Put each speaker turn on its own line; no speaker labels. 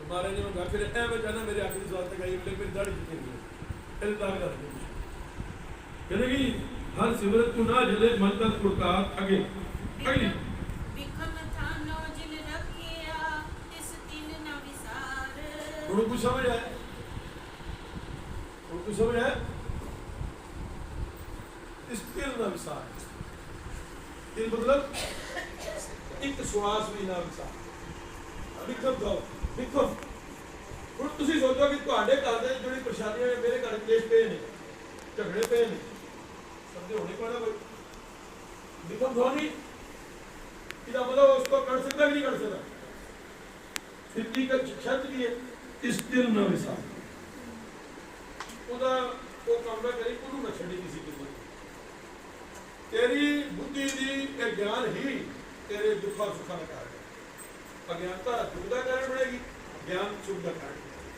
महाराज ने कहा फिर ऐ बचाना मेरे आखिरी सवाल तक आई बोले मेरी दाढ़ी कितनी हुई इल्ता कर कहने की हर सिमरत को ना जले मन तक पुरकार आगे अगली कुछ समझ आया कुछ समझ आया स्थिर ना विसार ये मतलब एक श्वास भी ना विसार विक्रम दो विक्रम ਹੁਣ ਤੁਸੀਂ ਸੋਚੋ ਕਿ ਤੁਹਾਡੇ ਘਰ ਦੇ ਜਿਹੜੀ ਪਰੇਸ਼ਾਨੀਆਂ ਨੇ ਮੇਰੇ ਘਰ ਕਲੇਸ਼ ਪਏ ਨੇ ਝਗੜੇ ਪਏ ਨੇ ਸਭ ਦੇ ਹੋਣੇ ਪੈਣਾ ਕੋਈ ਵਿਕਮ ਧੋਨੀ ਇਹਦਾ ਮਤਲਬ ਉਸ को कर सकता कि नहीं कर सकता फिर की का शर्त भी है इस दिल न विसार ਉਹਦਾ ਉਹ ਕੰਮ ਨਾ ਕਰੀ ਉਹਨੂੰ ਨਾ ਛੱਡੀ ਕਿਸੇ ਕਿਸਮ ਤੇਰੀ ਬੁੱਧੀ ਦੀ ਇਹ ਗਿਆਨ ਹੀ ਤੇਰੇ ਦੁੱਖਾਂ ਸੁੱਖਾਂ ਦਾ ਕਾਰਨ ਅਗਿਆਨਤਾ ਦੁੱਖ ਦਾ ਕਾਰਨ ਬਣੇਗੀ ज्ञान सुख का कारण